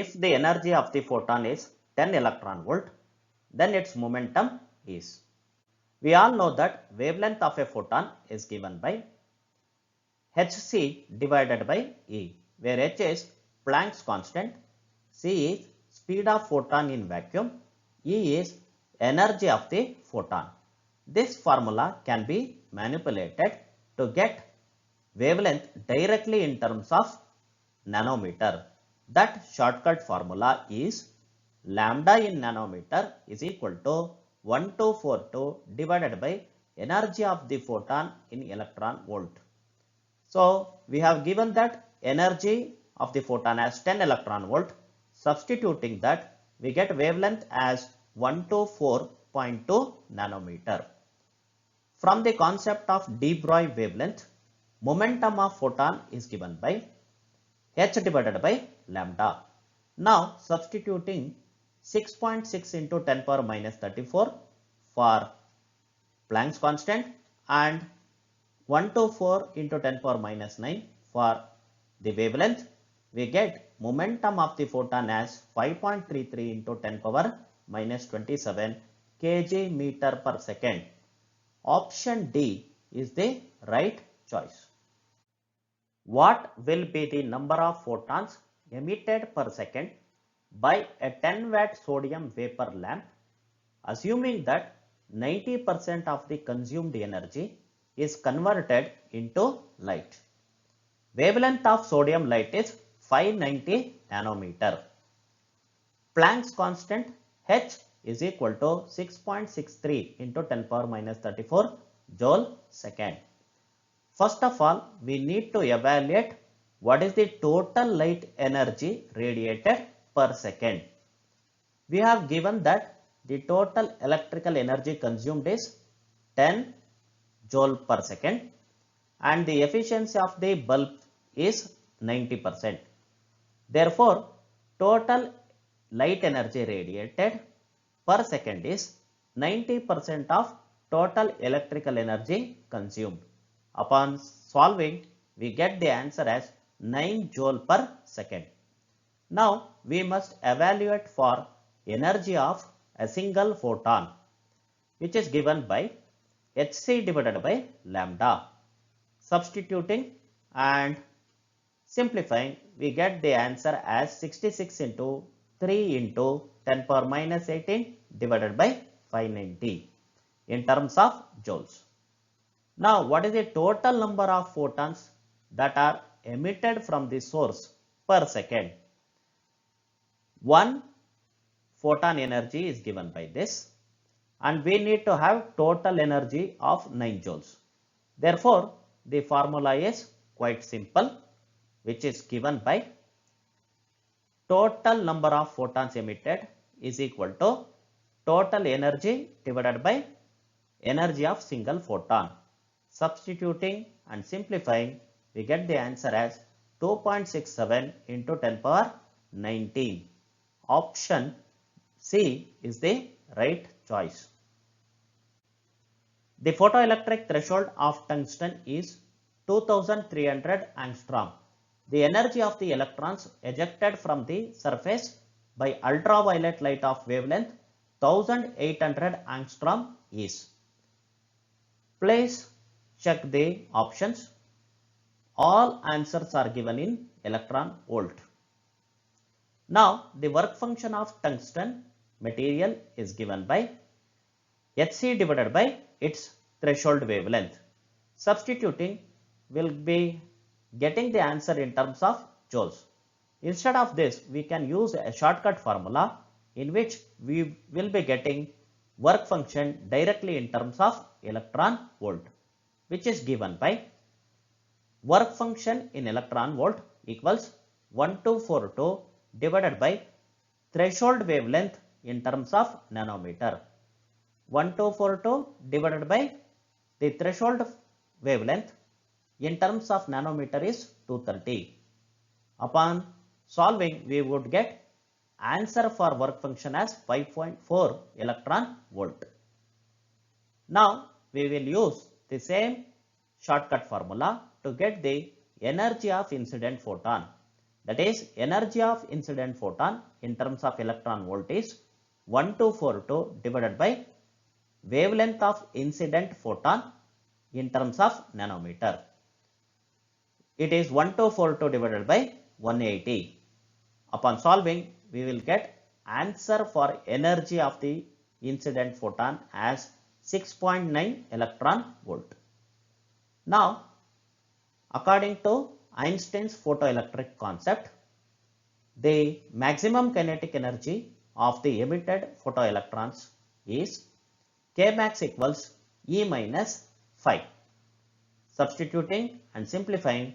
if the energy of the photon is 10 electron volt, then its momentum is. We all know that wavelength of a photon is given by hc divided by E, where h is Planck's constant, c is speed of photon in vacuum, E is energy of the photon. This formula can be manipulated to get wavelength directly in terms of nanometer. That shortcut formula is lambda in nanometer is equal to 1242 divided by energy of the photon in electron volt. So we have given that energy of the photon as 10 electron volt. Substituting that, we get wavelength as 124.2 nanometer. From the concept of de Broglie wavelength, momentum of photon is given by h divided by lambda. Now substituting 6.6 into 10 power minus 34 for Planck's constant and 124 into 10 power minus 9 for the wavelength, we get momentum of the photon as 5.33 into 10 power minus 27 kg meter per second. Option D is the right choice. What will be the number of photons emitted per second by a 10 watt sodium vapor lamp, assuming that 90% of the consumed energy is converted into light? Wavelength of sodium light is 590 nanometer. Planck's constant h is equal to 6.63 into 10 power minus 34 joule second. First of all, we need to evaluate what is the total light energy radiated per second. We have given that the total electrical energy consumed is 10 joule per second and the efficiency of the bulb is 90%. Therefore, total light energy radiated per second is 90% of total electrical energy consumed. Upon solving, we get the answer as 9 joule per second. Now, we must evaluate for energy of a single photon, which is given by hc divided by lambda. Substituting and simplifying, we get the answer as 66 into 3 into 10 power minus 18 divided by 590 in terms of joules. Now, what is the total number of photons that are emitted from the source per second? One photon energy is given by this and we need to have total energy of 9 joules. Therefore, the formula is quite simple, which is given by total number of photons emitted is equal to total energy divided by energy of single photon. Substituting and simplifying, we get the answer as 2.67 into 10 power 19. Option C is the right choice. The photoelectric threshold of tungsten is 2300 angstrom. The energy of the electrons ejected from the surface by ultraviolet light of wavelength 1800 angstrom is. Please check the options. All answers are given in electron volt. Now, the work function of tungsten material is given by hc divided by its threshold wavelength. Substituting, will be getting the answer in terms of joules. Instead of this, we can use a shortcut formula in which we will be getting work function directly in terms of electron volt, which is given by work function in electron volt equals 1242 divided by threshold wavelength in terms of nanometer. 1242 divided by the threshold wavelength in terms of nanometer is 230. Upon solving, we would get answer for work function as 5.4 electron volt. Now, we will use the same shortcut formula to get the energy of incident photon. That is, energy of incident photon in terms of electron volt is 1242 divided by wavelength of incident photon in terms of nanometer. It is 1242 divided by 180. Upon solving, we will get answer for energy of the incident photon as 6.9 electron volt. Now, according to Einstein's photoelectric concept, the maximum kinetic energy of the emitted photoelectrons is Kmax equals E minus phi. Substituting and simplifying,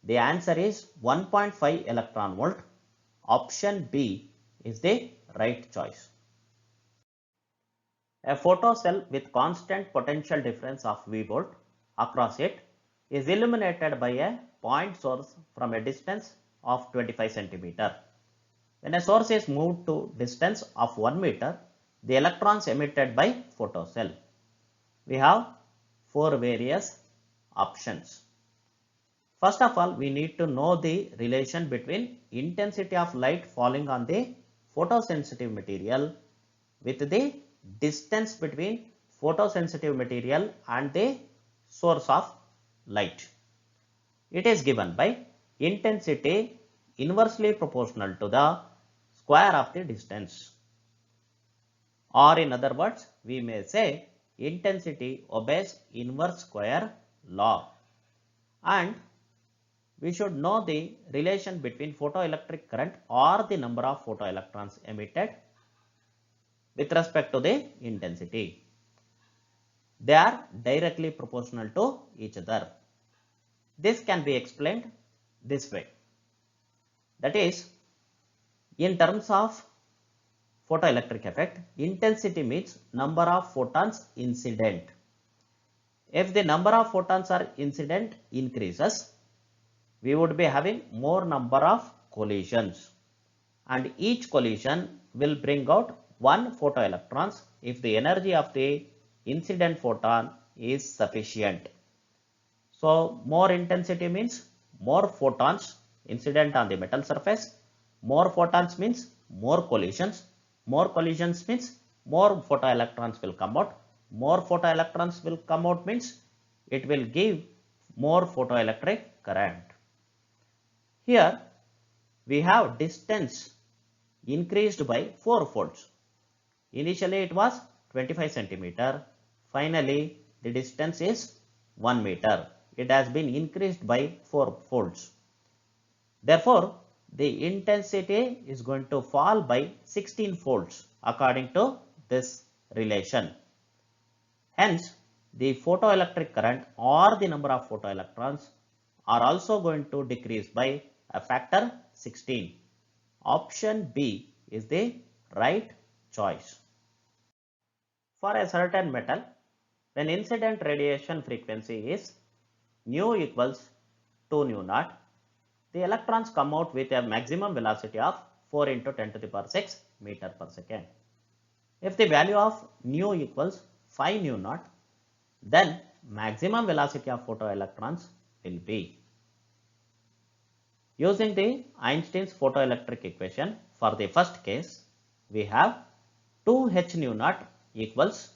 the answer is 1.5 electron volt. Option B is the right choice. A photocell with constant potential difference of V volt across it is illuminated by a point source from a distance of 25 centimeter. When a source is moved to distance of 1 meter, the electrons emitted by photocell. We have 4 various options. First of all, we need to know the relation between intensity of light falling on the photosensitive material with the distance between photosensitive material and the source of light. It is given by intensity inversely proportional to the square of the distance. Or in other words, we may say intensity obeys inverse square law. And we should know the relation between photoelectric current or the number of photoelectrons emitted with respect to the intensity. They are directly proportional to each other. This can be explained this way. That is, in terms of photoelectric effect, intensity means number of photons incident. If the number of photons are incident increases, we would be having more number of collisions, and each collision will bring out one photoelectrons if the energy of the incident photon is sufficient. So more intensity means more photons incident on the metal surface. More photons means more collisions. More collisions means more photoelectrons will come out. More photoelectrons will come out means it will give more photoelectric current. Here we have distance increased by 4 folds. Initially it was 25 centimeter. Finally the distance is 1 meter. It has been increased by 4 folds. Therefore, the intensity is going to fall by 16 folds according to this relation. Hence, the photoelectric current or the number of photoelectrons are also going to decrease by a factor 16. Option B is the right choice. For a certain metal, when incident radiation frequency is nu equals 2 nu naught, the electrons come out with a maximum velocity of 4 into 10 to the power 6 meter per second. If the value of nu equals 5 nu naught, then maximum velocity of photoelectrons will be. Using the Einstein's photoelectric equation, for the first case, we have 2h nu naught equals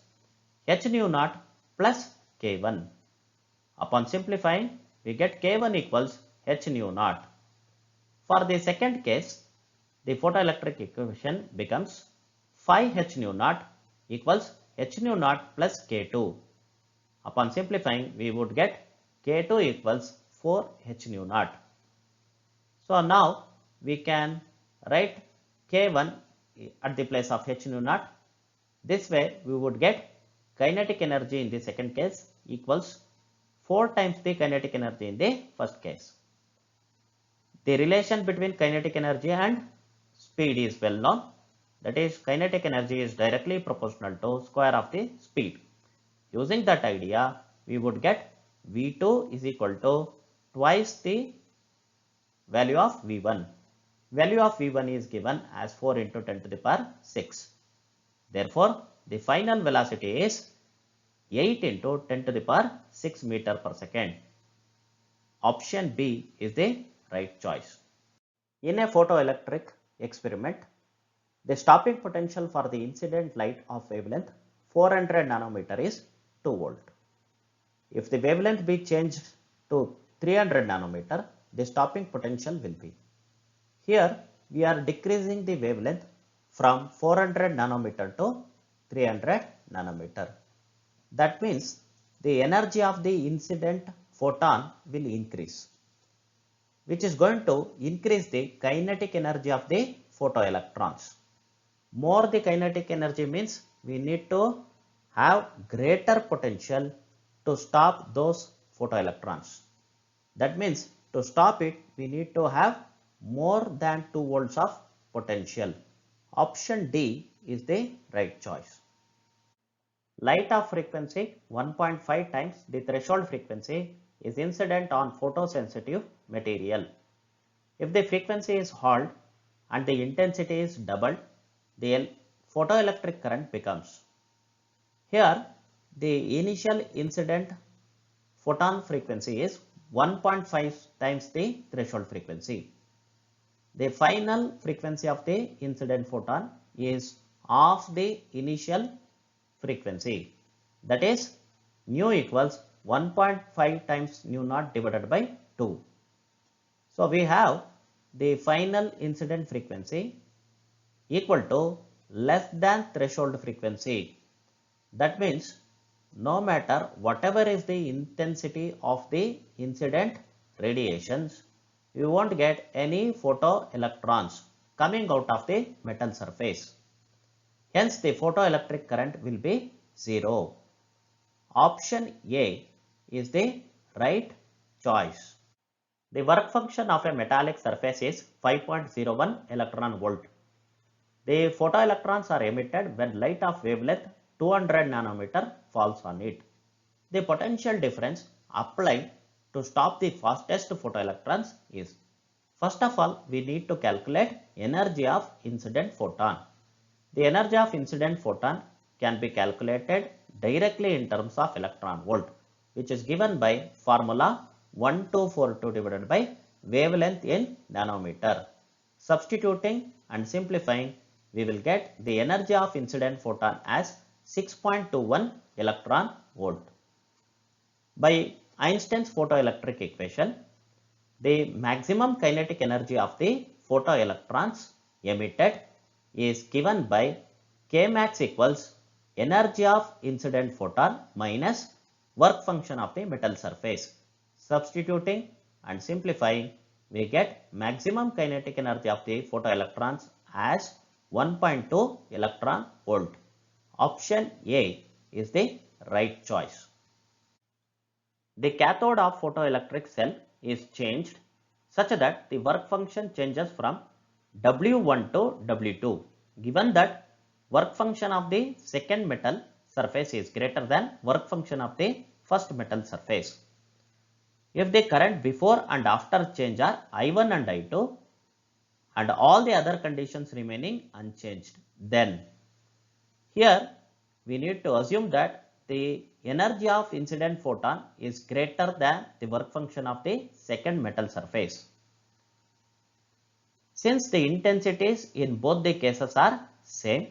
h nu naught plus k1. Upon simplifying, we get k1 equals h nu naught. For the second case, the photoelectric equation becomes 5h nu naught equals h nu naught plus k2. Upon simplifying, we would get k2 equals 4h nu naught. So now we can write k1 at the place of h nu naught. This way we would get kinetic energy in the second case equals 4 times the kinetic energy in the first case. The relation between kinetic energy and speed is well known. That is, kinetic energy is directly proportional to square of the speed. Using that idea, we would get V2 is equal to twice the value of V1. Value of V1 is given as 4 into 10 to the power 6. Therefore, the final velocity is 8 into 10 to the power 6 meter per second. Option B is the right choice. In a photoelectric experiment, the stopping potential for the incident light of wavelength 400 nanometer is 2 volt. If the wavelength be changed to 300 nanometer, the stopping potential will be. Here we are decreasing the wavelength from 400 nanometer to 300 nanometer. That means the energy of the incident photon will increase, which is going to increase the kinetic energy of the photoelectrons. More the kinetic energy means we need to have greater potential to stop those photoelectrons. That means to stop it, we need to have more than 2 volts of potential. Option D is the right choice. Light of frequency 1.5 times the threshold frequency is incident on photosensitive material. If the frequency is halved and the intensity is doubled, the photoelectric current becomes. Here, the initial incident photon frequency is 1.5 times the threshold frequency. The final frequency of the incident photon is half the initial frequency. That is, nu equals 1.5 times nu naught divided by 2. So, we have the final incident frequency equal to less than threshold frequency. That means no matter whatever is the intensity of the incident radiations, you won't get any photoelectrons coming out of the metal surface. Hence, the photoelectric current will be 0. Option A is the right choice. The work function of a metallic surface is 5.01 electron volt. The photoelectrons are emitted when light of wavelength 200 nanometer falls on it. The potential difference applied to stop the fastest photoelectrons is, first of all, we need to calculate energy of incident photon. The energy of incident photon can be calculated directly in terms of electron volt, which is given by formula 1242 divided by wavelength in nanometer. Substituting and simplifying, we will get the energy of incident photon as 6.21 electron volt. By Einstein's photoelectric equation, the maximum kinetic energy of the photoelectrons emitted is given by K max equals energy of incident photon minus work function of the metal surface. Substituting and simplifying, we get maximum kinetic energy of the photoelectrons as 1.2 electron volt. Option A is the right choice. The cathode of photoelectric cell is changed such that the work function changes from W1 to W2, given that work function of the second metal surface is greater than work function of the first metal surface. If the current before and after change are I1 and I2 and all the other conditions remaining unchanged, then here we need to assume that the energy of incident photon is greater than the work function of the second metal surface. Since the intensities in both the cases are same,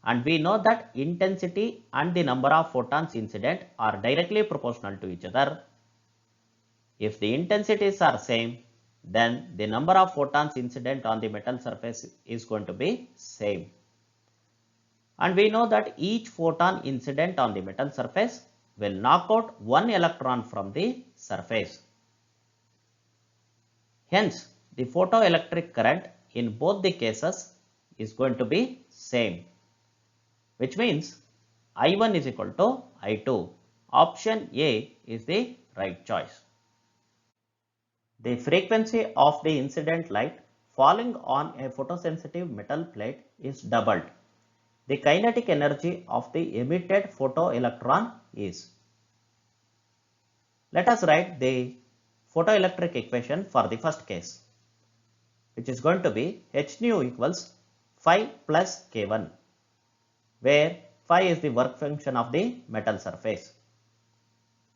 and we know that intensity and the number of photons incident are directly proportional to each other. If the intensities are same, then the number of photons incident on the metal surface is going to be same. And we know that each photon incident on the metal surface will knock out one electron from the surface. Hence, the photoelectric current in both the cases is going to be same, which means I1 is equal to I2. Option A is the right choice. The frequency of the incident light falling on a photosensitive metal plate is doubled. The kinetic energy of the emitted photoelectron is. Let us write the photoelectric equation for the first case, which is going to be h nu equals phi plus k1, where phi is the work function of the metal surface.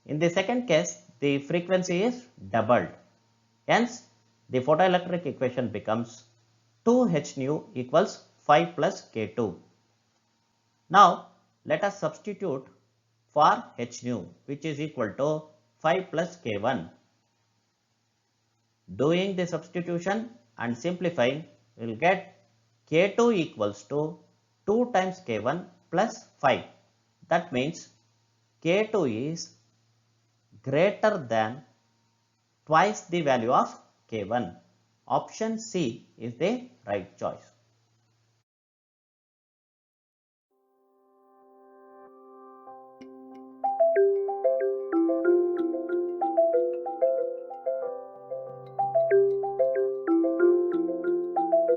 In the second case, the frequency is doubled. Hence, the photoelectric equation becomes 2h nu equals 5 plus k2. Now let us substitute for h nu, which is equal to 5 plus k1. Doing the substitution and simplifying, we will get k2 equals to 2 times k1 plus 5. That means k2 is greater than twice the value of k1. Option C is the right choice.